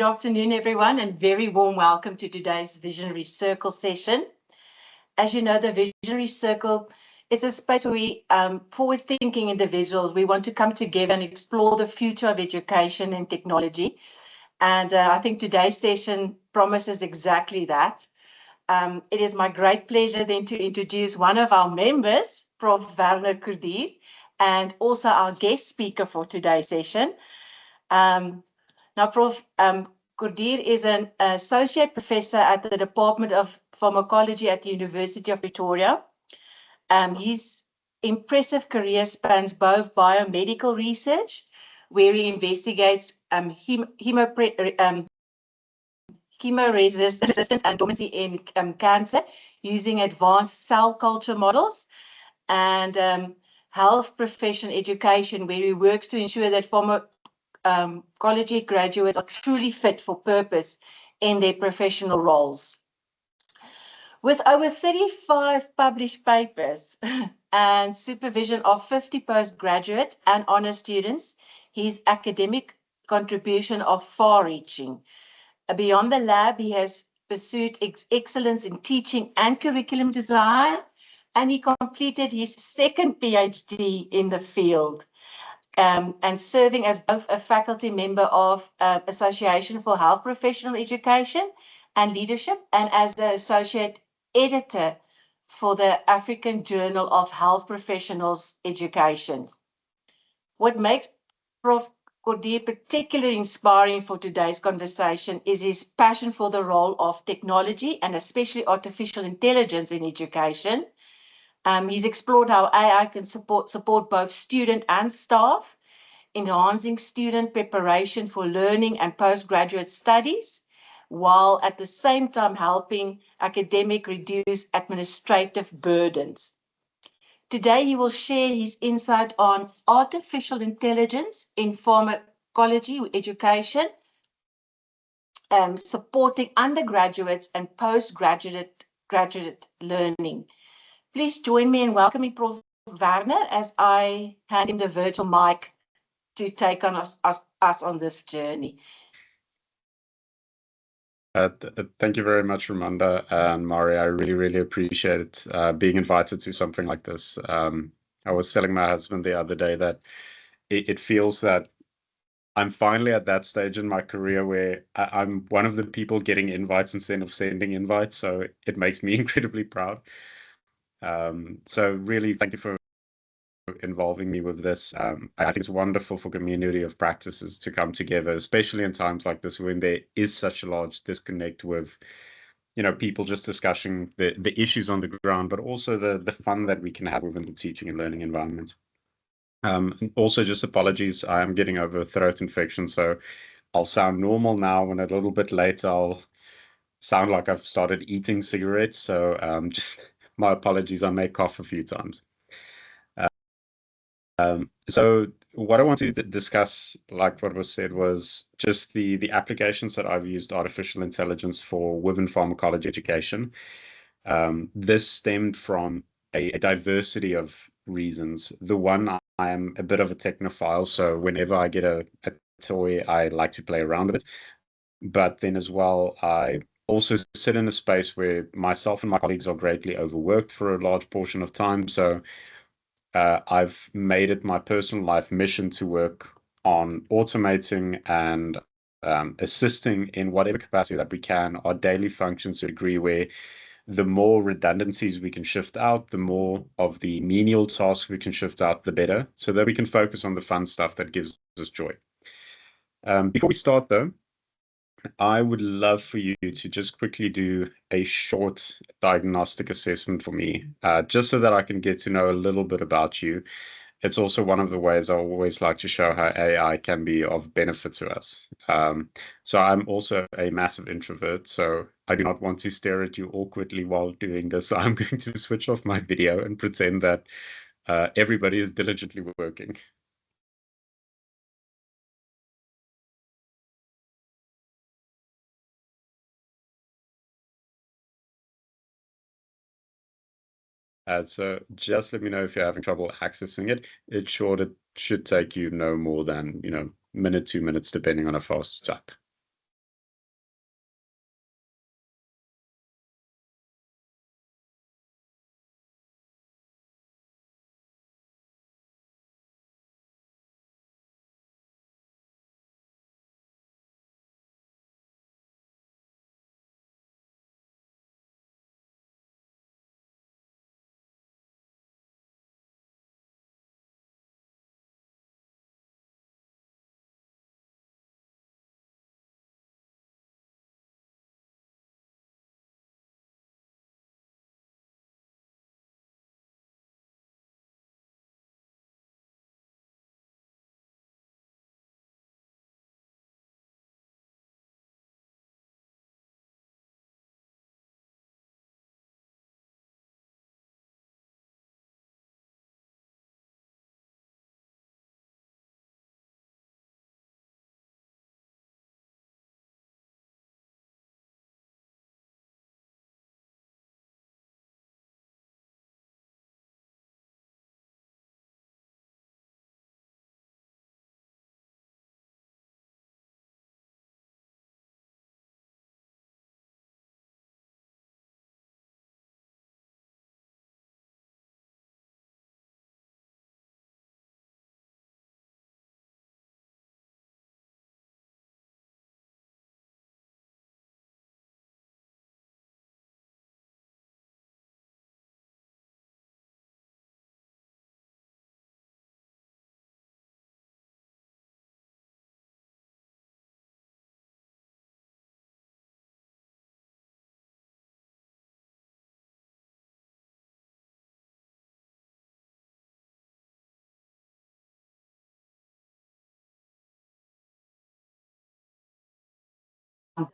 Good afternoon, everyone, and very warm welcome to today's Visionary Circle session. As you know, the Visionary Circle is a space where we, forward-thinking individuals, we want to come together and explore the future of education and technology. And I think today's session promises exactly that. It is my great pleasure then to introduce one of our members, Prof. Werner Cordier, and also our guest speaker for today's session. Now, Prof. Cordier is an associate professor at the Department of Pharmacology at the University of Pretoria. His impressive career spans both biomedical research, where he investigates chemoresistance and dormancy in cancer using advanced cell culture models, and health profession education, where he works to ensure that pharmacology graduates are truly fit for purpose in their professional roles. With over 35 published papers and supervision of 50 postgraduate and honor students, his academic contribution are far-reaching. Beyond the lab, he has pursued excellence in teaching and curriculum design, and he completed his second PhD in the field. And serving as both a faculty member of Association for Health Professional Education and Leadership, and as the associate editor for the African Journal of Health Professionals Education. What makes Prof. Cordier particularly inspiring for today's conversation is his passion for the role of technology and especially artificial intelligence in education. He's explored how AI can support both student and staff, enhancing student preparation for learning and postgraduate studies, while at the same time helping academics reduce administrative burdens. Today, he will share his insight on artificial intelligence in pharmacology education, supporting undergraduates and postgraduate learning. Please join me in welcoming Prof. Werner as I hand him the virtual mic to take on us on this journey. Thank you very much, Ramanda and Mari. I really appreciate being invited to something like this. I was telling my husband the other day that it feels that I'm finally at that stage in my career where I'm one of the people getting invites instead of sending invites. So it makes me incredibly proud. So really, thank you for involving me with this. I think it's wonderful for community of practices to come together, especially in times like this when there is such a large disconnect with, people just discussing the issues on the ground, but also the fun that we can have within the teaching and learning environment. Also, just apologies, I am getting over a throat infection, so I'll sound normal now, and a little bit later I'll sound like I've started eating cigarettes. So just my apologies, I may cough a few times. So what I want to discuss, like what was said, was just the applications that I've used artificial intelligence for within pharmacology education. This stemmed from a diversity of reasons. The one, I am a bit of a technophile, so whenever I get a toy, I like to play around with it. But then as well, I also sit in a space where myself and my colleagues are greatly overworked for a large portion of time. So I've made it my personal life mission to work on automating and assisting in whatever capacity that we can our daily functions to a degree where the more redundancies we can shift out, the more of the menial tasks we can shift out, the better, so that we can focus on the fun stuff that gives us joy. Before we start though, I would love for you to just quickly do a short diagnostic assessment for me, just so that I can get to know a little bit about you. It's also one of the ways I always like to show how AI can be of benefit to us. So I'm also a massive introvert, so I do not want to stare at you awkwardly while doing this. So I'm going to switch off my video and pretend that everybody is diligently working. So just let me know if you're having trouble accessing it. It should take you no more than, minute, 2 minutes, depending on how fast you type.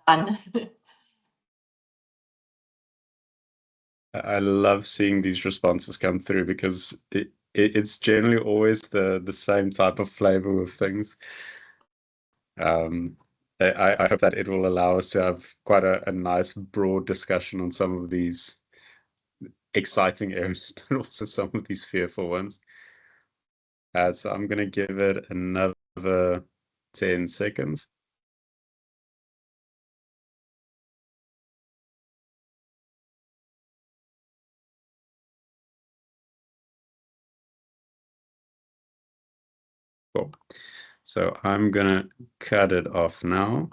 done. I love seeing these responses come through because it's generally always the same type of flavor of things. I hope that it will allow us to have quite a nice broad discussion on some of these exciting areas, but also some of these fearful ones. So I'm going to give it another 10 seconds. Cool. So I'm going to cut it off now.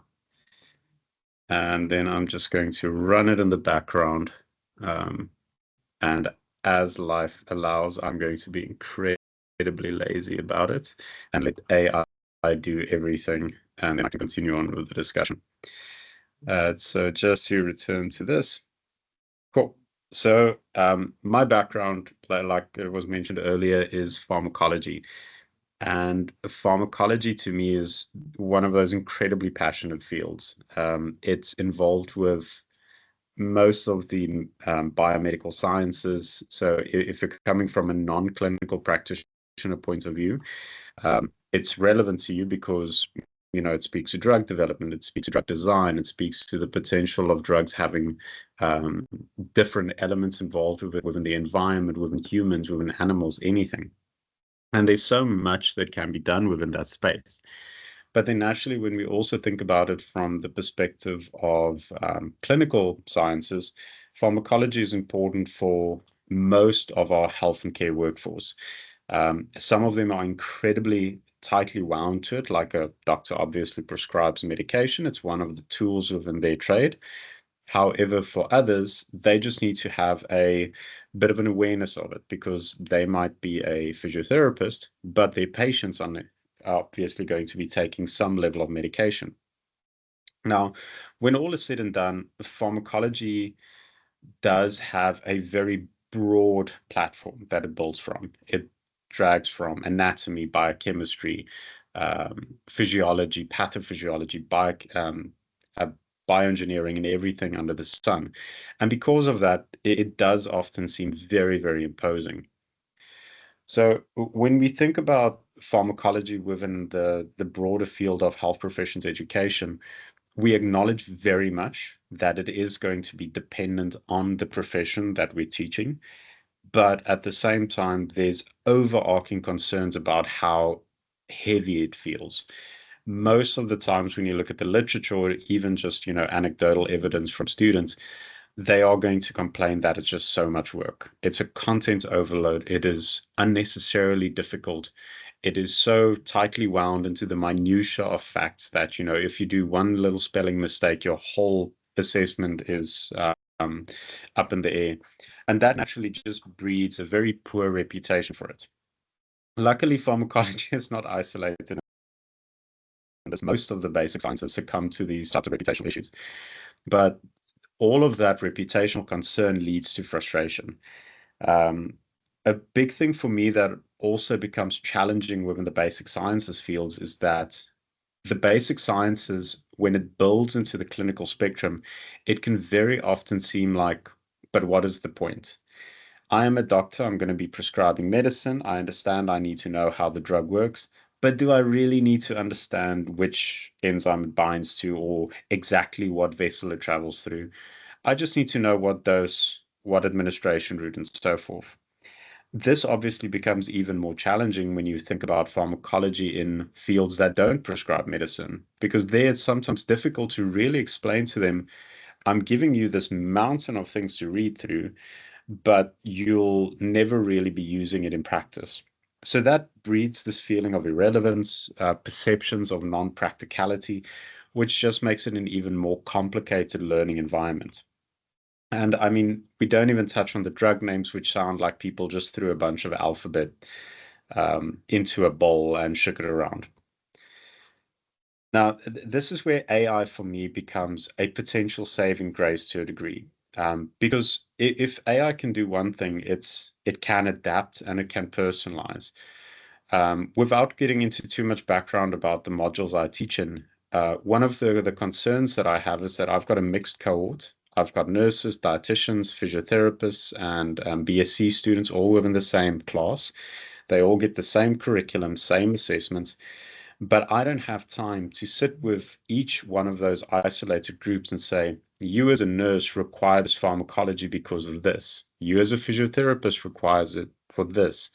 And then I'm just going to run it in the background. And as life allows, I'm going to be incredibly lazy about it and let AI do everything. And then I can continue on with the discussion. So just to return to this. Cool. So my background, like it was mentioned earlier, is pharmacology. And pharmacology to me is one of those incredibly passionate fields. It's involved with most of the biomedical sciences. So if you're coming from a non-clinical practitioner point of view, it's relevant to you because it speaks to drug development, it speaks to drug design, it speaks to the potential of drugs having different elements involved within the environment, within humans, within animals, anything. And there's so much that can be done within that space. But then naturally, when we also think about it from the perspective of clinical sciences, pharmacology is important for most of our health and care workforce. Some of them are incredibly tightly wound to it, like a doctor obviously prescribes medication. It's one of the tools within their trade. However, for others, they just need to have a bit of an awareness of it because they might be a physiotherapist, but their patients are obviously going to be taking some level of medication. Now, when all is said and done, pharmacology does have a very broad platform that it builds from. It drags from anatomy, biochemistry, physiology, pathophysiology, bioengineering, and everything under the sun. And because of that, it does often seem very, very imposing. So when we think about pharmacology within the broader field of health professions education, we acknowledge very much that it is going to be dependent on the profession that we're teaching. But at the same time, there's overarching concerns about how heavy it feels. Most of the times when you look at the literature, or even just, anecdotal evidence from students, they are going to complain that it's just so much work. It's a content overload. It is unnecessarily difficult. It is so tightly wound into the minutiae of facts that, if you do one little spelling mistake, your whole assessment is up in the air. And that naturally just breeds a very poor reputation for it. Luckily, pharmacology is not isolated. Most of the basic sciences succumb to these types of reputational issues. But all of that reputational concern leads to frustration. A big thing for me that also becomes challenging within the basic sciences fields is that the basic sciences, when it builds into the clinical spectrum, it can very often seem like, but what is the point? I am a doctor, I'm going to be prescribing medicine. I understand I need to know how the drug works, but do I really need to understand which enzyme it binds to or exactly what vessel it travels through? I just need to know what dose, what administration route, and so forth. This obviously becomes even more challenging when you think about pharmacology in fields that don't prescribe medicine, because there it's sometimes difficult to really explain to them, I'm giving you this mountain of things to read through, but you'll never really be using it in practice. So that breeds this feeling of irrelevance, perceptions of non-practicality, which just makes it an even more complicated learning environment. And I mean, we don't even touch on the drug names, which sound like people just threw a bunch of alphabet into a bowl and shook it around. Now, this is where AI for me becomes a potential saving grace to a degree. Because if AI can do one thing, it can adapt and it can personalize. Without getting into too much background about the modules I teach in, one of the concerns that I have is that I've got a mixed cohort. I've got nurses, dietitians, physiotherapists, and BSc students all within the same class. They all get the same curriculum, same assessments, but I don't have time to sit with each one of those isolated groups and say, you as a nurse require this pharmacology because of this. You as a physiotherapist requires it for this.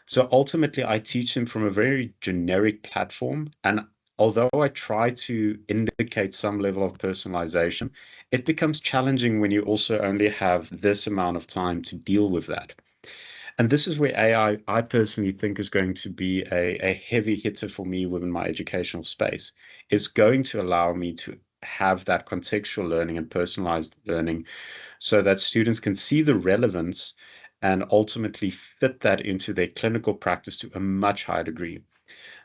So ultimately, I teach them from a very generic platform. And although I try to indicate some level of personalization, it becomes challenging when you also only have this amount of time to deal with that. And this is where I personally think is going to be a heavy hitter for me within my educational space. It's going to allow me to have that contextual learning and personalized learning so that students can see the relevance and ultimately fit that into their clinical practice to a much higher degree.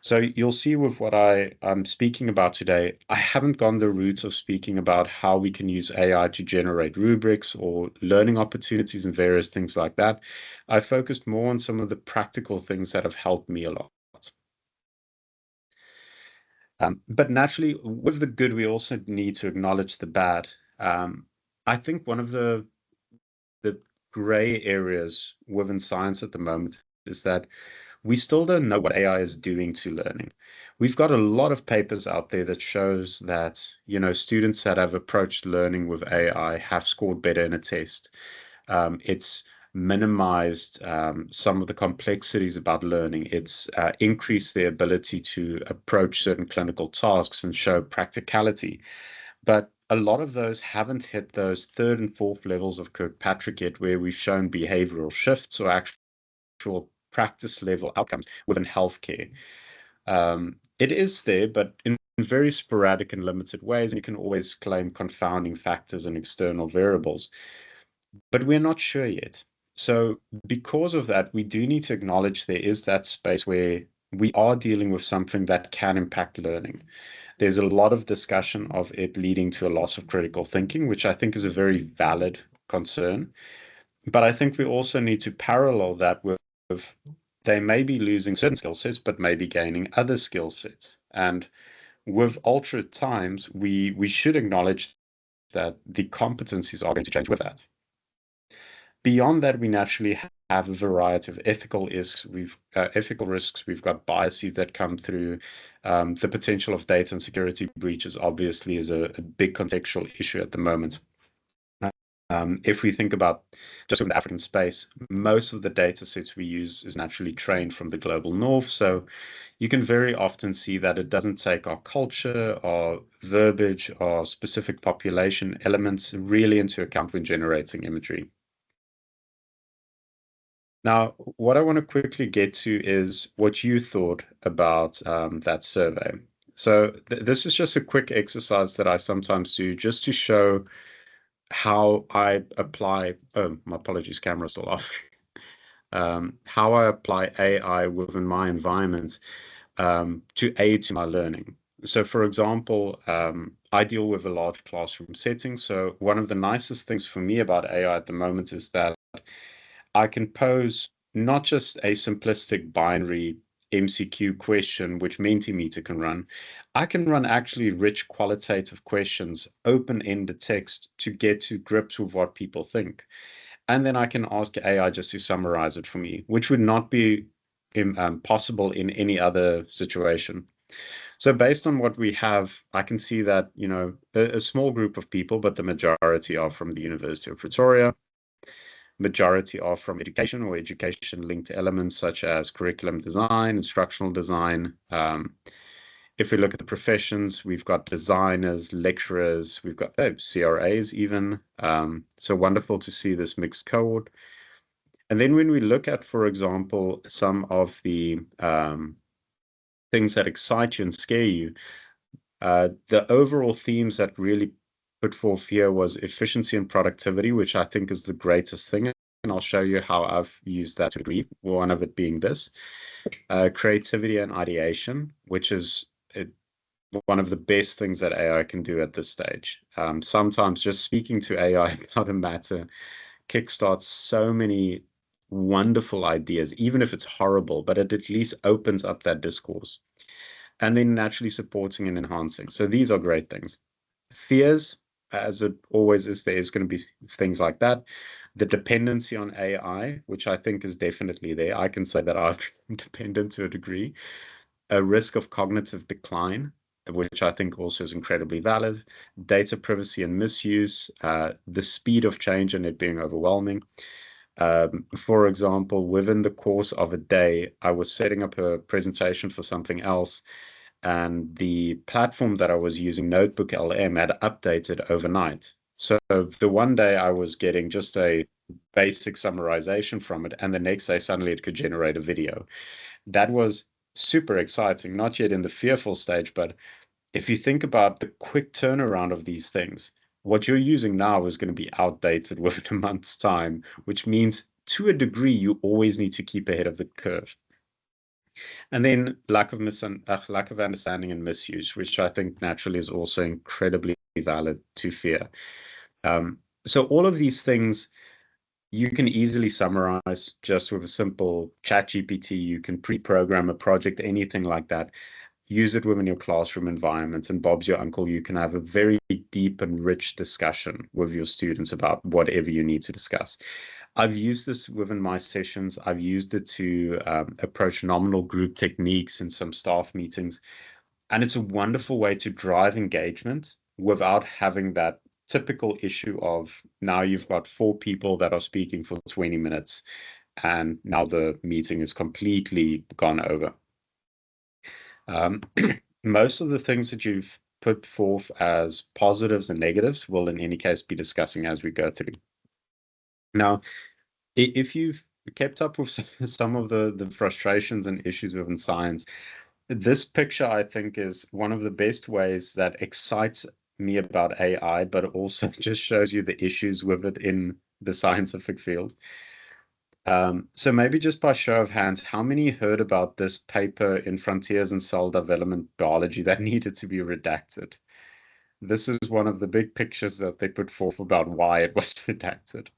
So you'll see with what I'm speaking about today, I haven't gone the route of speaking about how we can use AI to generate rubrics or learning opportunities and various things like that. I focused more on some of the practical things that have helped me a lot. But naturally, with the good, we also need to acknowledge the bad. I think one of the gray areas within science at the moment is that we still don't know what AI is doing to learning. We've got a lot of papers out there that shows that, students that have approached learning with AI have scored better in a test. It's minimized some of the complexities about learning. It's increased their ability to approach certain clinical tasks and show practicality. But a lot of those haven't hit those third and fourth levels of Kirkpatrick yet, where we've shown behavioral shifts or actual practice level outcomes within healthcare. It is there, but in very sporadic and limited ways, and you can always claim confounding factors and external variables, but we're not sure yet. So because of that, we do need to acknowledge there is that space where we are dealing with something that can impact learning. There's a lot of discussion of it leading to a loss of critical thinking, which I think is a very valid concern. But I think we also need to parallel that with they may be losing certain skill sets, but maybe gaining other skill sets. And with altered times, we should acknowledge that the competencies are going to change with that. Beyond that, we naturally have a variety of ethical risks. Ethical risks. We've got biases that come through. The potential of data and security breaches obviously is a big contextual issue at the moment. If we think about just in the African space, most of the data sets we use is naturally trained from the global north. So you can very often see that it doesn't take our culture, our verbiage, or specific population elements really into account when generating imagery. Now, what I want to quickly get to is what you thought about that survey. So this is just a quick exercise that I sometimes do just to show how I apply, oh, my apologies, camera's still off. How I apply AI within my environment to aid to my learning. So for example, I deal with a large classroom setting. So one of the nicest things for me about AI at the moment is that I can pose not just a simplistic binary MCQ question, which Mentimeter can run. I can run actually rich qualitative questions, open-ended text to get to grips with what people think. And then I can ask AI just to summarize it for me, which would not be possible in any other situation. So based on what we have, I can see that, a small group of people, but the majority are from the University of Pretoria. Majority are from education or education-linked elements such as curriculum design, instructional design. If we look at the professions, we've got designers, lecturers, we've got CRAs even. So wonderful to see this mixed cohort. And then when we look at, for example, some of the things that excite you and scare you, the overall themes that really put forth here was efficiency and productivity, which I think is the greatest thing. And I'll show you how I've used that to a degree, one of it being this. Creativity and ideation, which is one of the best things that AI can do at this stage. Sometimes just speaking to AI about a matter kickstarts so many wonderful ideas, even if it's horrible, but it at least opens up that discourse. and then naturally supporting and enhancing. So these are great things. Fears, as it always is, there is going to be things like that. The dependency on AI, which I think is definitely there. I can say that I'm dependent to a degree. A risk of cognitive decline, which I think also is incredibly valid. Data privacy and misuse, the speed of change and it being overwhelming. For example, within the course of a day, I was setting up a presentation for something else, and the platform that I was using, Notebook LM, had updated overnight. So the one day I was getting just a basic summarization from it, and the next day suddenly it could generate a video. That was super exciting, not yet in the fearful stage, but if you think about the quick turnaround of these things, what you're using now is going to be outdated within a month's time, which means to a degree, you always need to keep ahead of the curve. And then lack of understanding and misuse, which I think naturally is also incredibly valid to fear. So all of these things you can easily summarize just with a simple chat GPT. You can pre-program a project, anything like that. Use it within your classroom environment, and Bob's your uncle. You can have a very deep and rich discussion with your students about whatever you need to discuss. I've used this within my sessions. I've used it to approach nominal group techniques in some staff meetings. And it's a wonderful way to drive engagement without having that typical issue of now you've got 4 people that are speaking for 20 minutes and now the meeting is completely gone over. Most of the things that you've put forth as positives and negatives will in any case be discussing as we go through. Now, if you've kept up with some of the frustrations and issues within science, this picture, I think, is one of the best ways that excites me about AI, but also just shows you the issues with it in the scientific field. So maybe just by show of hands, how many heard about this paper in Frontiers in Cell Development Biology that needed to be redacted? This is one of the big pictures that they put forth about why it was redacted.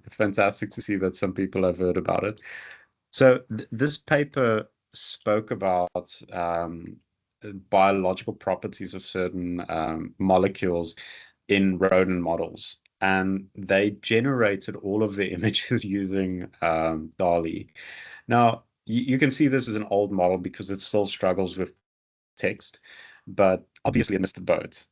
Fantastic to see that some people have heard about it. So this paper spoke about biological properties of certain molecules in rodent models, and they generated all of the images using DALL-E. Now, you can see this is an old model because it still struggles with text, but obviously it missed the boat.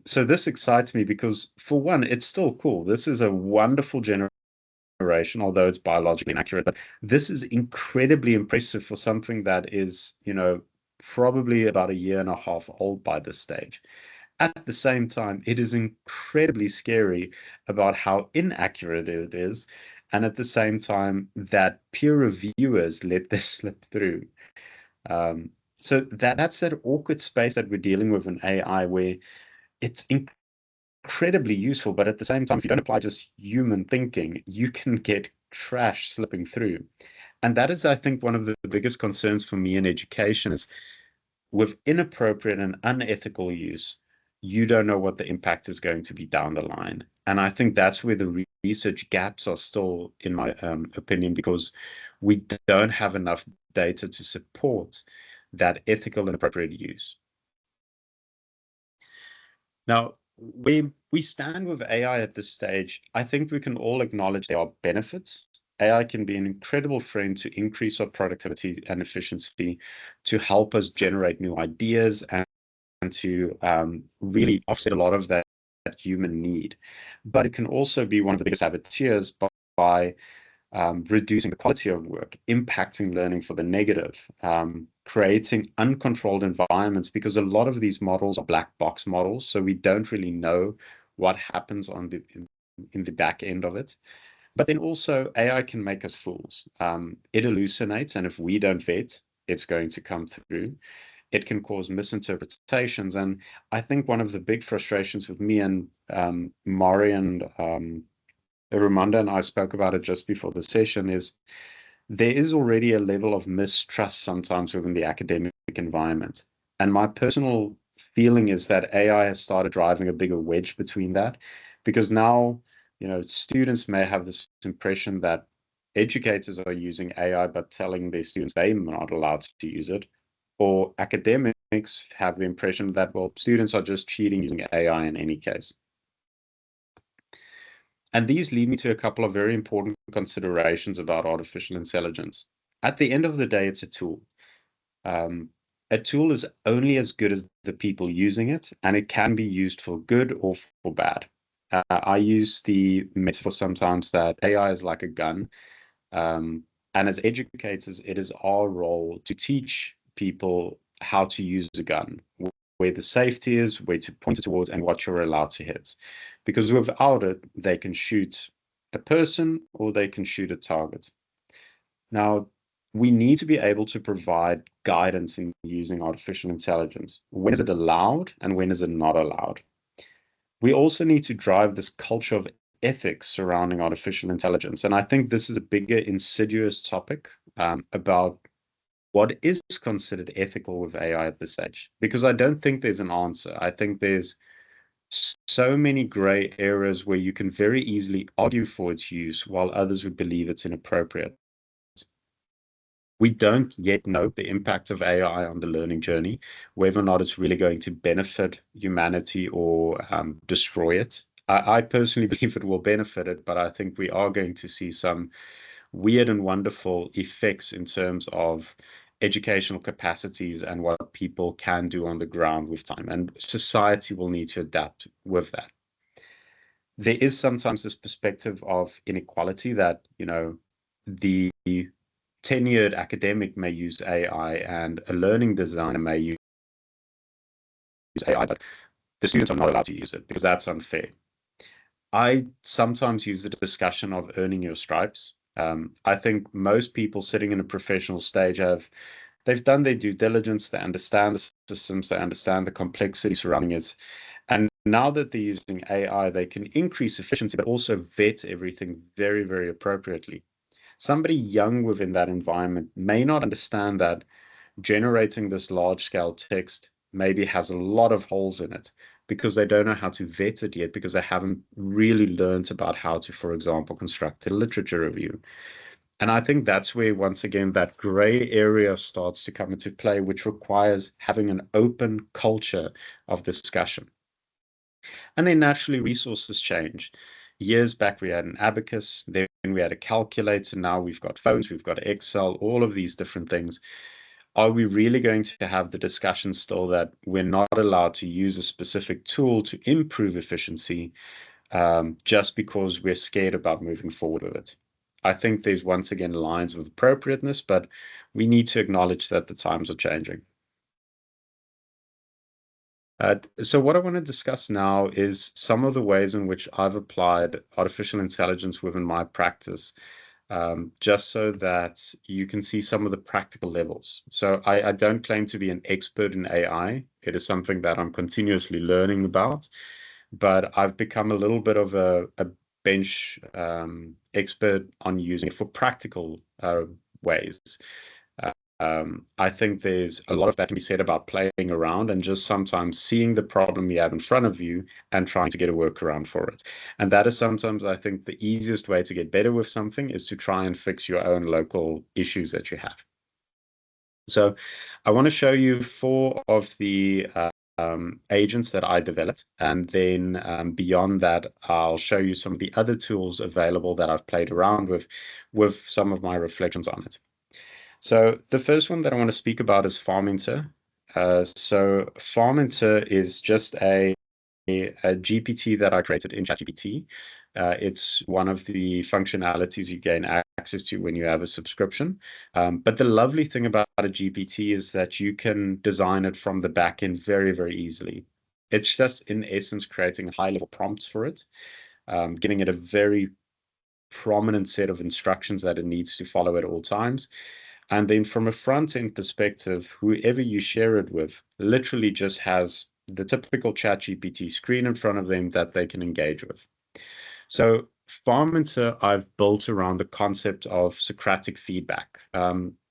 So this excites me because, for one, it's still cool. This is a wonderful generation, although it's biologically inaccurate. But this is incredibly impressive for something that is, probably about a year and a half old by this stage. At the same time, it is incredibly scary about how inaccurate it is. And at the same time, that peer reviewers let this slip through. So that's that awkward space that we're dealing with in AI, where it's incredibly useful, but at the same time, if you don't apply just human thinking, you can get trash slipping through. And that is, I think, one of the biggest concerns for me in education is with inappropriate and unethical use, you don't know what the impact is going to be down the line. And I think that's where the research gaps are still, in my opinion, because we don't have enough data to support that ethical and appropriate use. Now, we stand with AI at this stage, I think we can all acknowledge there are benefits. AI can be an incredible friend to increase our productivity and efficiency, to help us generate new ideas, and to really offset a lot of that human need. But it can also be one of the biggest saboteurs by reducing the quality of work, impacting learning for the negative, creating uncontrolled environments, because a lot of these models are black box models, so we don't really know what happens in the back end of it. But then also AI can make us fools. It hallucinates, and if we don't vet, it's going to come through. It can cause misinterpretations. And I think one of the big frustrations with me and Mari and Ramonda and I spoke about it just before the session is there is already a level of mistrust sometimes within the academic environment. And my personal feeling is that AI has started driving a bigger wedge between that, because now, students may have this impression that educators are using AI but telling their students they're not allowed to use it, or academics have the impression that, well, students are just cheating using AI in any case. And these lead me to a couple of very important considerations about artificial intelligence. At the end of the day, it's a tool. A tool is only as good as the people using it, and it can be used for good or for bad. I use the metaphor sometimes that AI is like a gun. And as educators, it is our role to teach people how to use a gun, where the safety is, where to point it towards, and what you're allowed to hit. Because without it, they can shoot a person or they can shoot a target. Now, we need to be able to provide guidance in using artificial intelligence. When is it allowed and when is it not allowed? We also need to drive this culture of ethics surrounding artificial intelligence. And I think this is a bigger, insidious topic about what is considered ethical with AI at this stage. Because I don't think there's an answer. I think there's so many gray areas where you can very easily argue for its use while others would believe it's inappropriate. We don't yet know the impact of AI on the learning journey, whether or not it's really going to benefit humanity or destroy it. I personally believe it will benefit it, but I think we are going to see some weird and wonderful effects in terms of educational capacities and what people can do on the ground with time. And society will need to adapt with that. There is sometimes this perspective of inequality that, the tenured academic may use AI and a learning designer may use AI, but the students are not allowed to use it because that's unfair. I sometimes use the discussion of earning your stripes. I think most people sitting in a professional stage they've done their due diligence, they understand the systems, they understand the complexity surrounding it. And now that they're using AI, they can increase efficiency, but also vet everything very, very appropriately. Somebody young within that environment may not understand that generating this large scale text maybe has a lot of holes in it because they don't know how to vet it yet because they haven't really learned about how to, for example, construct a literature review. And I think that's where, once again, that gray area starts to come into play, which requires having an open culture of discussion. And then naturally, resources change. Years back, we had an abacus, then we had a calculator. Now we've got phones, we've got Excel, all of these different things. Are we really going to have the discussion still that we're not allowed to use a specific tool to improve efficiency just because we're scared about moving forward with it? I think there's once again lines of appropriateness, but we need to acknowledge that the times are changing. So what I want to discuss now is some of the ways in which I've applied artificial intelligence within my practice, just so that you can see some of the practical levels. So I don't claim to be an expert in AI. It is something that I'm continuously learning about, but I've become a little bit of a bench expert on using it for practical ways. I think there's a lot of that can be said about playing around and just sometimes seeing the problem you have in front of you and trying to get a workaround for it. And that is sometimes, I think, the easiest way to get better with something is to try and fix your own local issues that you have. So I want to show you 4 of the agents that I developed. And then beyond that, I'll show you some of the other tools available that I've played around with some of my reflections on it. So the first one that I want to speak about is Farminter. So Farminter is just a GPT that I created in ChatGPT. It's one of the functionalities you gain access to when you have a subscription. But the lovely thing about a GPT is that you can design it from the back end very, very easily. It's just, in essence, creating high-level prompts for it, giving it a very prominent set of instructions that it needs to follow at all times. And then from a front end perspective, whoever you share it with literally just has the typical ChatGPT screen in front of them that they can engage with. So Farminter, I've built around the concept of Socratic feedback.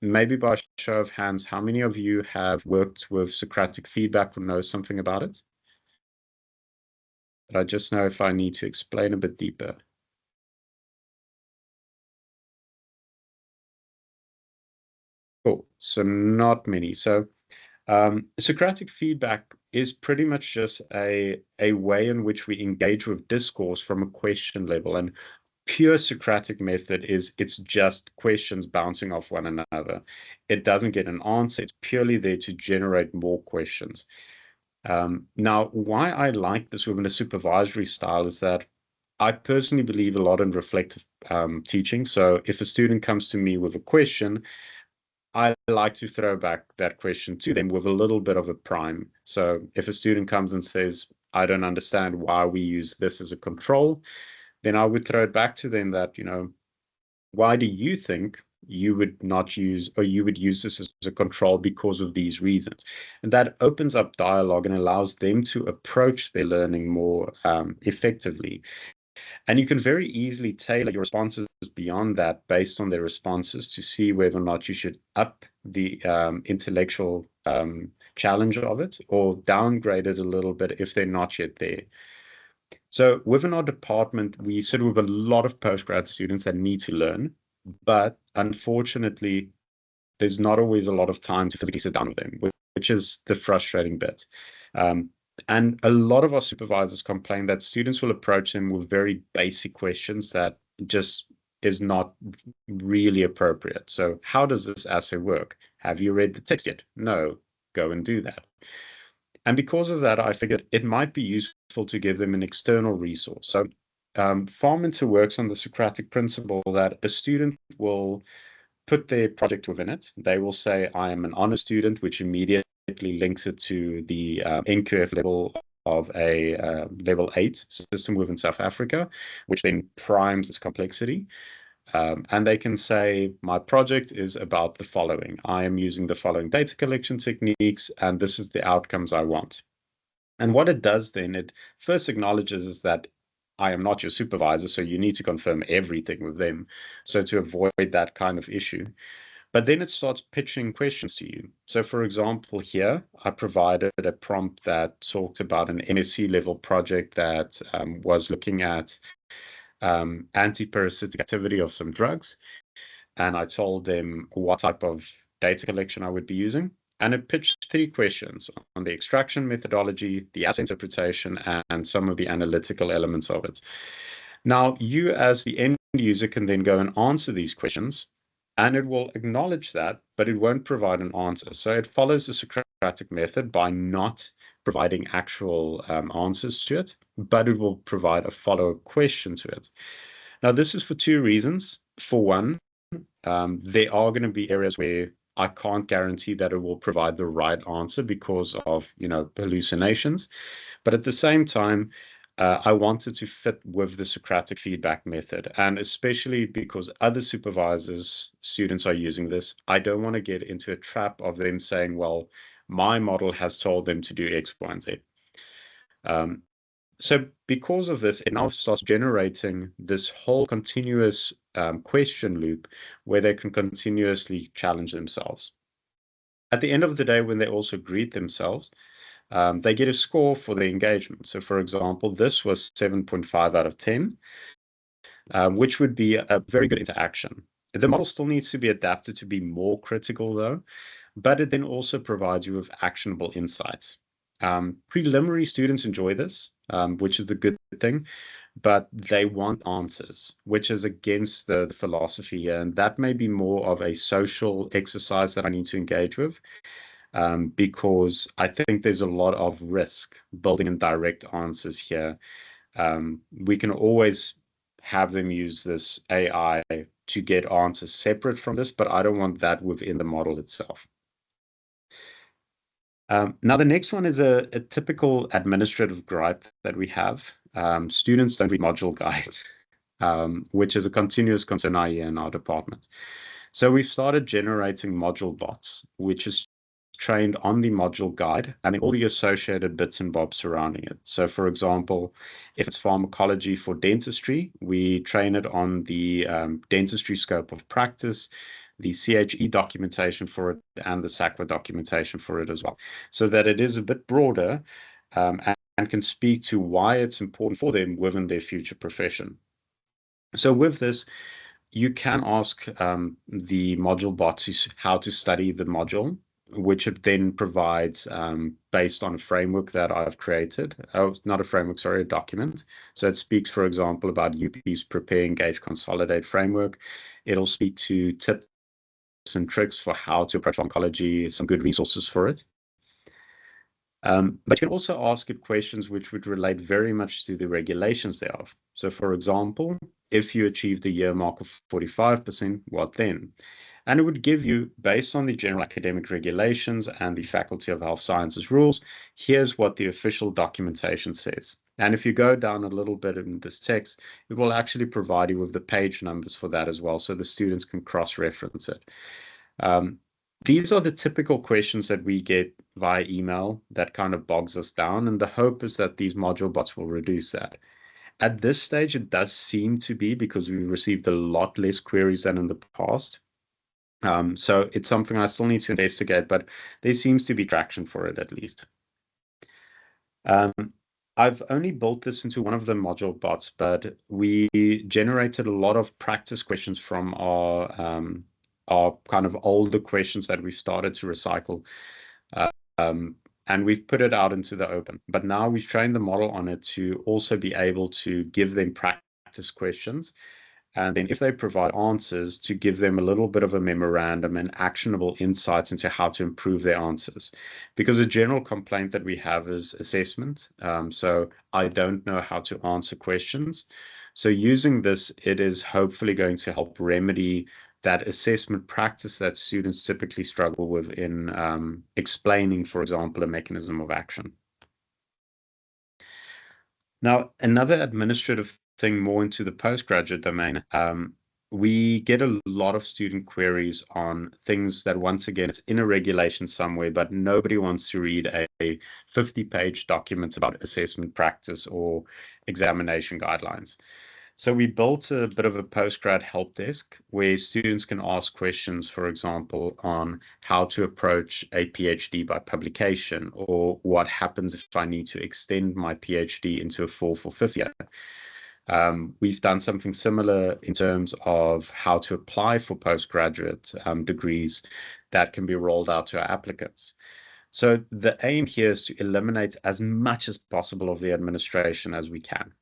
Maybe by show of hands, how many of you have worked with Socratic feedback or know something about it? But I just know if I need to explain a bit deeper. Cool. So not many. So Socratic feedback is pretty much just a way in which we engage with discourse from a question level. And pure Socratic method is it's just questions bouncing off one another. It doesn't get an answer. It's purely there to generate more questions. Now, why I like this within a supervisory style is that I personally believe a lot in reflective teaching. So if a student comes to me with a question, I like to throw back that question to them with a little bit of a prime. So if a student comes and says, I don't understand why we use this as a control, then I would throw it back to them that, why do you think you would not use, or you would use this as a control because of these reasons? And that opens up dialogue and allows them to approach their learning more effectively. And you can very easily tailor your responses beyond that based on their responses to see whether or not you should up the intellectual challenge of it or downgrade it a little bit if they're not yet there. So within our department, we sit with a lot of postgrad students that need to learn, but unfortunately, there's not always a lot of time to physically sit down with them, which is the frustrating bit. Um, and a lot of our supervisors complain that students will approach them with very basic questions that just is not really appropriate. So, how does this assay work? Have you read the text yet? No, go and do that. And because of that, I figured it might be useful to give them an external resource. So, Farminter works on the Socratic principle that a student will put their project within it. They will say, I am an honor student, which immediately links it to the NQF level of a level 8 system within South Africa, which then primes its complexity. And they can say, my project is about the following. I am using the following data collection techniques, and this is the outcomes I want. And what it does then, it first acknowledges is that I am not your supervisor, so you need to confirm everything with them. So to avoid that kind of issue. But then it starts pitching questions to you. So for example, here I provided a prompt that talked about an MSc level project that was looking at antiparasitic activity of some drugs. And I told them what type of data collection I would be using. And it pitched three questions on the extraction methodology, the assay interpretation, and some of the analytical elements of it. Now, you as the end user can then go and answer these questions, and it will acknowledge that, but it won't provide an answer. So it follows the Socratic method by not providing actual answers to it, but it will provide a follow-up question to it. Now, this is for two reasons. For one, there are going to be areas where I can't guarantee that it will provide the right answer because of, hallucinations. But at the same time, I wanted to fit with the Socratic feedback method. And especially because other supervisors, students are using this, I don't want to get into a trap of them saying, well, my model has told them to do X, Y, and Z. So because of this, it now starts generating this whole continuous question loop where they can continuously challenge themselves. At the end of the day, when they also greet themselves, they get a score for the engagement. So for example, this was 7.5 out of 10, which would be a very good interaction. The model still needs to be adapted to be more critical though, but it then also provides you with actionable insights. Preliminary students enjoy this, which is the good thing, but they want answers, which is against the philosophy here. And that may be more of a social exercise that I need to engage with, because I think there's a lot of risk building in direct answers here. We can always have them use this AI to get answers separate from this, but I don't want that within the model itself. Now, the next one is a typical administrative gripe that we have. Students don't read module guides, which is a continuous concern here in our department. So we've started generating module bots, which is trained on the module guide and then all the associated bits and bobs surrounding it. So for example, if it's pharmacology for dentistry, we train it on the dentistry scope of practice, the CHE documentation for it, and the SACWA documentation for it as well, so that it is a bit broader and can speak to why it's important for them within their future profession. So with this, you can ask the module bot how to study the module, which it then provides based on a framework that I've created. Oh, not a framework, sorry, a document. So it speaks, for example, about UP's Prepare, Engage, Consolidate framework. It'll speak to tips and tricks for how to approach oncology, some good resources for it. But you can also ask it questions which would relate very much to the regulations thereof. So, for example, if you achieve the year mark of 45%, what then? And it would give you, based on the general academic regulations and the Faculty of Health Sciences rules, here's what the official documentation says. And if you go down a little bit in this text, it will actually provide you with the page numbers for that as well, so the students can cross-reference it. These are the typical questions that we get via email that kind of bogs us down, and the hope is that these module bots will reduce that. At this stage, it does seem to be, because we've received a lot less queries than in the past. So it's something I still need to investigate, but there seems to be traction for it at least. I've only built this into one of the module bots, but we generated a lot of practice questions from our kind of older questions that we've started to recycle. And we've put it out into the open. But now we've trained the model on it to also be able to give them practice questions. And then if they provide answers, to give them a little bit of a memorandum and actionable insights into how to improve their answers. Because a general complaint that we have is assessment. So I don't know how to answer questions. So using this, it is hopefully going to help remedy that assessment practice that students typically struggle with in explaining, for example, a mechanism of action. Now, another administrative thing more into the postgraduate domain, we get a lot of student queries on things that, once again, it's in a regulation somewhere, but nobody wants to read a 50-page document about assessment practice or examination guidelines. So we built a bit of a postgrad help desk where students can ask questions, for example, on how to approach a PhD by publication, or what happens if I need to extend my PhD into a 4th or 5th year. We've done something similar in terms of how to apply for postgraduate degrees that can be rolled out to our applicants. So the aim here is to eliminate as much as possible of the administration as we can.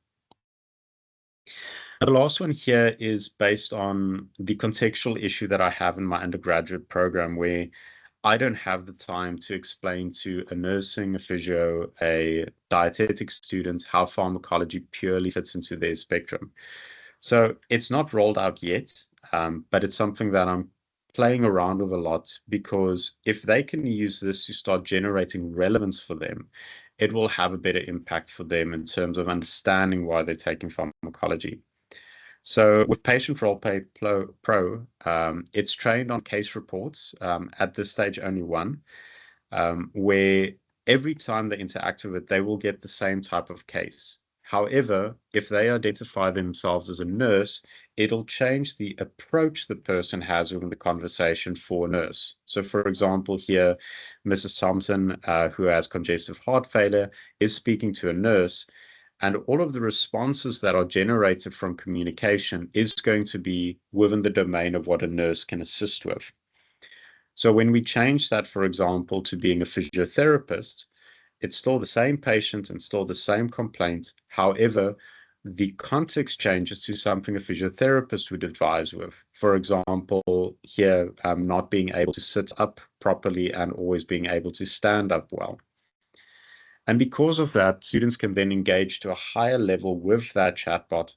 The last one here is based on the contextual issue that I have in my undergraduate program, where I don't have the time to explain to a nursing, a physio, a dietetic student how pharmacology purely fits into their spectrum. So it's not rolled out yet, but it's something that I'm playing around with a lot, because if they can use this to start generating relevance for them, it will have a better impact for them in terms of understanding why they're taking pharmacology. So with Patient Role Play Pro, it's trained on case reports, at this stage only one, where every time they interact with it, they will get the same type of case. However, if they identify themselves as a nurse, it'll change the approach the person has within the conversation for a nurse. So for example, here, Mrs. Thompson, who has congestive heart failure, is speaking to a nurse, and all of the responses that are generated from communication is going to be within the domain of what a nurse can assist with. So when we change that, for example, to being a physiotherapist, it's still the same patient and still the same complaint. However, the context changes to something a physiotherapist would advise with. For example, here, not being able to sit up properly and always being able to stand up well. And because of that, students can then engage to a higher level with that chatbot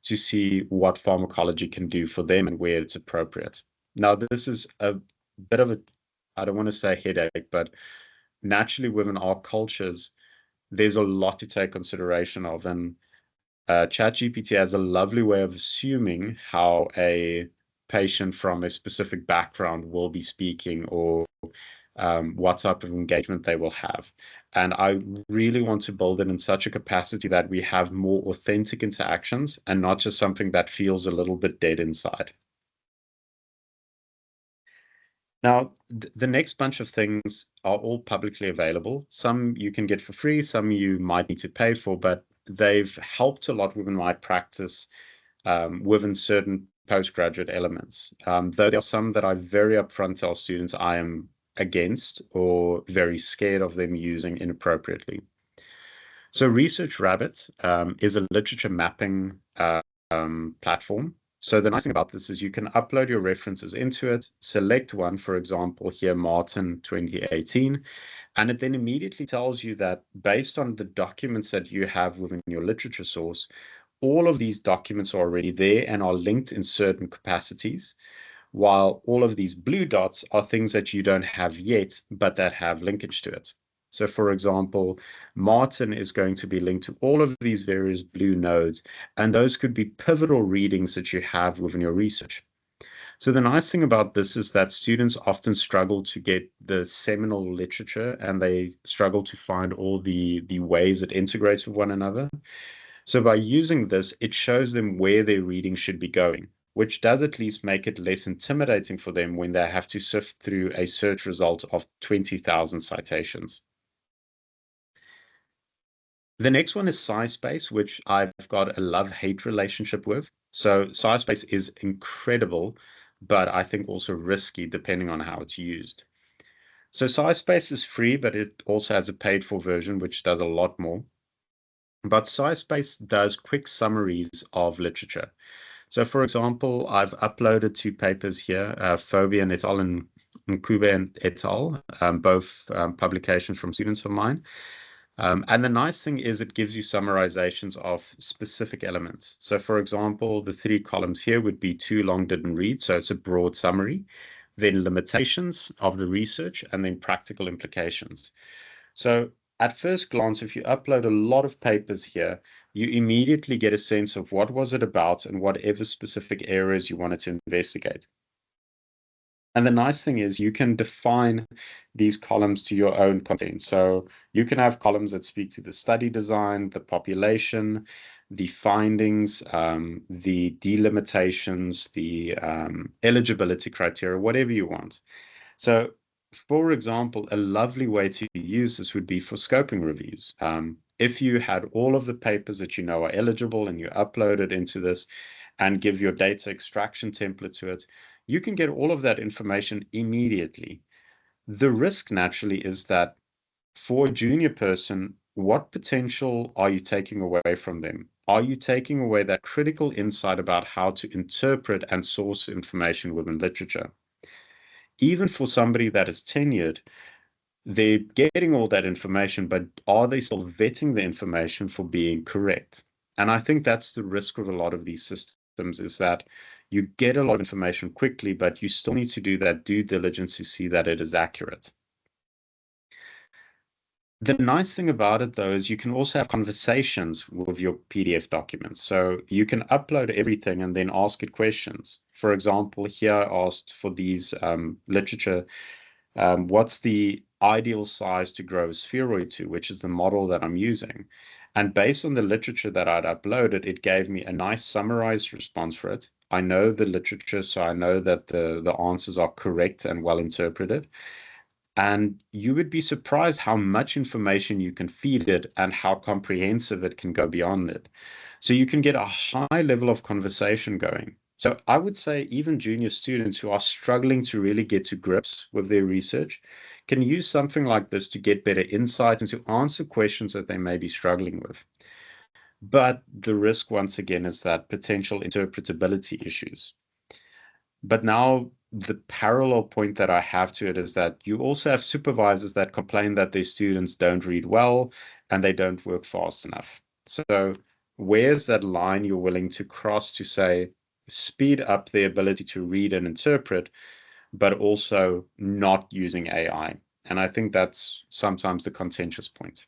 to see what pharmacology can do for them and where it's appropriate. Now, this is a bit of a, I don't want to say headache, but naturally within our cultures, there's a lot to take consideration of. And ChatGPT has a lovely way of assuming how a patient from a specific background will be speaking, or what type of engagement they will have. And I really want to build it in such a capacity that we have more authentic interactions and not just something that feels a little bit dead inside. Now, the next bunch of things are all publicly available. Some you can get for free, some you might need to pay for, but they've helped a lot within my practice, within certain postgraduate elements, though there are some that I very upfront tell students I am against or very scared of them using inappropriately. So Research Rabbit is a literature mapping platform. So the nice thing about this is you can upload your references into it, select one, for example, here, Martin 2018, and it then immediately tells you that based on the documents that you have within your literature source, all of these documents are already there and are linked in certain capacities, while all of these blue dots are things that you don't have yet, but that have linkage to it. So for example, Martin is going to be linked to all of these various blue nodes, and those could be pivotal readings that you have within your research. So the nice thing about this is that students often struggle to get the seminal literature, and they struggle to find all the ways it integrates with one another. So by using this, it shows them where their reading should be going, which does at least make it less intimidating for them when they have to sift through a search result of 20,000 citations. The next one is SciSpace, which I've got a love-hate relationship with. So SciSpace is incredible, but I think also risky depending on how it's used. So SciSpace is free, but it also has a paid-for version, which does a lot more. But SciSpace does quick summaries of literature. So for example, I've uploaded 2 papers here, Fabian et al. And Nkube et al., both publications from students of mine. And the nice thing is it gives you summarizations of specific elements. So for example, the 3 columns here would be too long, didn't read. So it's a broad summary, then limitations of the research, and then practical implications. So at first glance, if you upload a lot of papers here, you immediately get a sense of what was it about and whatever specific areas you wanted to investigate. And the nice thing is you can define these columns to your own content. So you can have columns that speak to the study design, the population, the findings, the delimitations, the eligibility criteria, whatever you want. So for example, a lovely way to use this would be for scoping reviews. If you had all of the papers that you know are eligible and you upload it into this and give your data extraction template to it, you can get all of that information immediately. The risk naturally is that for a junior person, what potential are you taking away from them? Are you taking away that critical insight about how to interpret and source information within literature? Even for somebody that is tenured, they're getting all that information, but are they still vetting the information for being correct? And I think that's the risk of a lot of these systems, is that you get a lot of information quickly, but you still need to do that due diligence to see that it is accurate. The nice thing about it, though, is you can also have conversations with your PDF documents. So you can upload everything and then ask it questions. For example, here I asked for these literature, what's the ideal size to grow a spheroid to, which is the model that I'm using. And based on the literature that I'd uploaded, it gave me a nice summarized response for it. I know the literature, so I know that the answers are correct and well interpreted. And you would be surprised how much information you can feed it and how comprehensive it can go beyond it. So you can get a high level of conversation going. So I would say even junior students who are struggling to really get to grips with their research can use something like this to get better insights and to answer questions that they may be struggling with. But the risk, once again, is that potential interpretability issues. But now the parallel point that I have to it is that you also have supervisors that complain that their students don't read well and they don't work fast enough. So where's that line you're willing to cross to say, speed up the ability to read and interpret, but also not using AI? And I think that's sometimes the contentious point.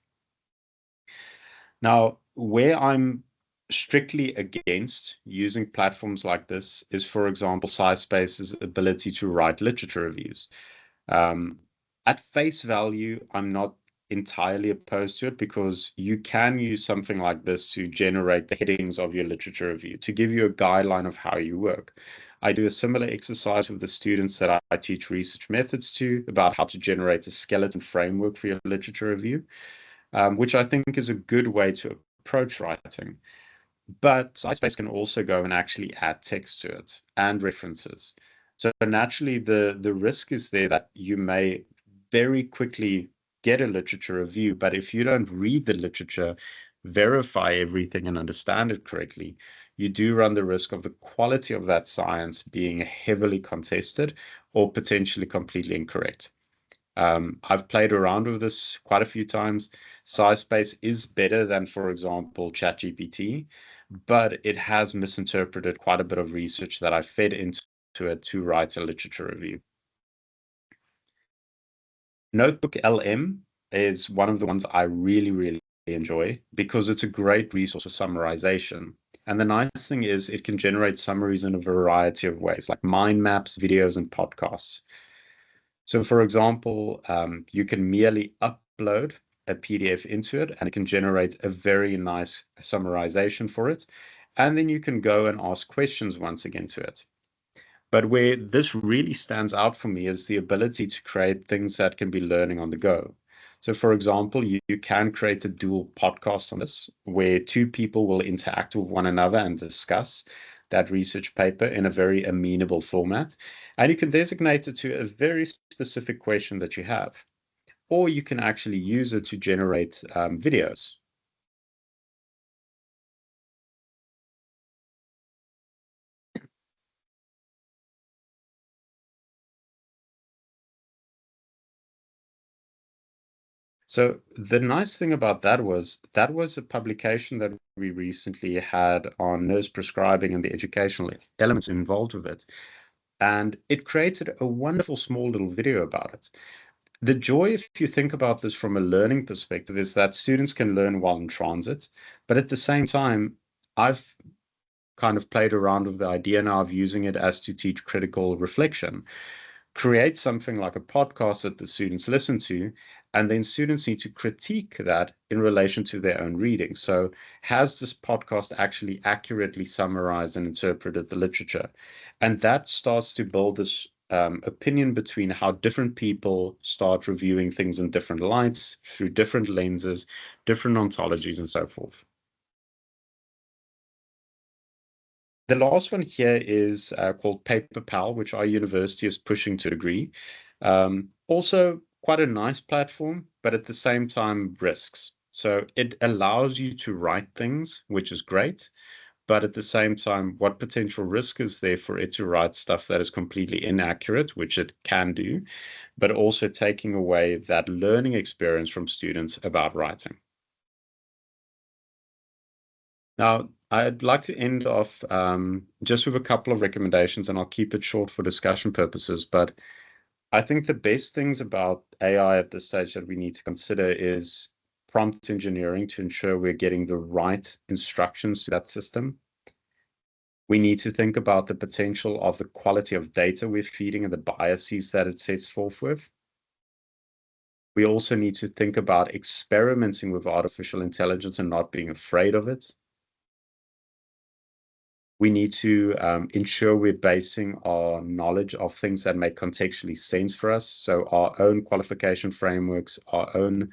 Now, where I'm strictly against using platforms like this is, for example, SciSpace's ability to write literature reviews. At face value, I'm not entirely opposed to it because you can use something like this to generate the headings of your literature review, to give you a guideline of how you work. I do a similar exercise with the students that I teach research methods to about how to generate a skeleton framework for your literature review, which I think is a good way to approach writing. But SciSpace can also go and actually add text to it and references. So naturally, the risk is there that you may very quickly get a literature review, but if you don't read the literature, verify everything and understand it correctly, you do run the risk of the quality of that science being heavily contested or potentially completely incorrect. I've played around with this quite a few times. SciSpace is better than, for example, ChatGPT, but it has misinterpreted quite a bit of research that I fed into it to write a literature review. Notebook LM is one of the ones I really enjoy because it's a great resource for summarization. And the nice thing is it can generate summaries in a variety of ways, like mind maps, videos, and podcasts. So for example, you can merely upload a PDF into it and it can generate a very nice summarization for it. And then you can go and ask questions once again to it. But where this really stands out for me is the ability to create things that can be learning on the go. So for example, you can create a dual podcast on this where two people will interact with one another and discuss that research paper in a very amenable format. And you can designate it to a very specific question that you have. Or you can actually use it to generate videos. So the nice thing about that was a publication that we recently had on nurse prescribing and the educational elements involved with it. And it created a wonderful small little video about it. The joy, if you think about this from a learning perspective, is that students can learn while in transit. But at the same time, I've kind of played around with the idea now of using it as to teach critical reflection. Create something like a podcast that the students listen to, and then students need to critique that in relation to their own reading. So, has this podcast actually accurately summarized and interpreted the literature? And that starts to build this opinion between how different people start reviewing things in different lights, through different lenses, different ontologies, and so forth. The last one here is called PaperPal, which our university is pushing to a degree. Also, quite a nice platform, but at the same time, risks. So it allows you to write things, which is great. But at the same time, what potential risk is there for it to write stuff that is completely inaccurate, which it can do, but also taking away that learning experience from students about writing? Now, I'd like to end off just with a couple of recommendations, and I'll keep it short for discussion purposes. But I think the best things about AI at this stage that we need to consider is prompt engineering to ensure we're getting the right instructions to that system. We need to think about the potential of the quality of data we're feeding and the biases that it sets forth with. We also need to think about experimenting with artificial intelligence and not being afraid of it. We need to ensure we're basing our knowledge of things that make contextually sense for us. So our own qualification frameworks, our own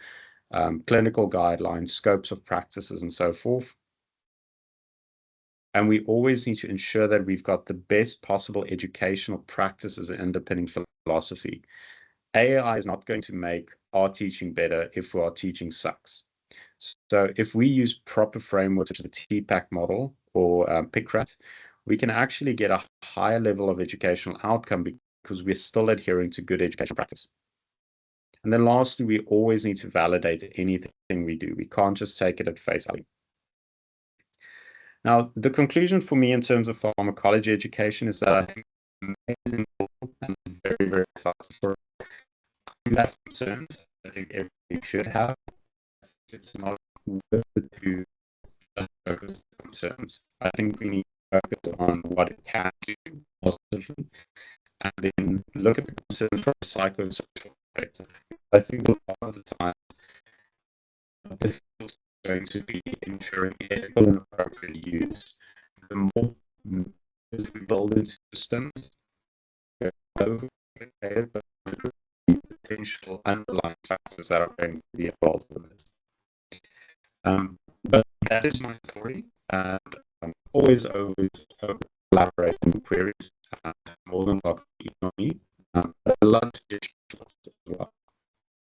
clinical guidelines, scopes of practices, and so forth. And we always need to ensure that we've got the best possible educational practices and underpinning philosophy. AI is not going to make our teaching better if our teaching sucks. So if we use proper frameworks such as the TPAC model or PICRAT, we can actually get a higher level of educational outcome because we're still adhering to good education practice. And then lastly, we always need to validate anything we do. We can't just take it at face value. Now, the conclusion for me in terms of pharmacology education is that I think amazing and very excited for that concerns. I think everybody should have. It's not worth it to focus on concerns. I think we need to focus on what it can do positively and then look at the concerns from a psychosocial perspective. I think a lot of the time this is going to be ensuring ethical and appropriate use. The more as we build into systems, they're overcomplicated, but the potential underlying factors that are going to be involved with this. But that is my story. always collaborate in queries. More than welcome to email me. But I'd love to just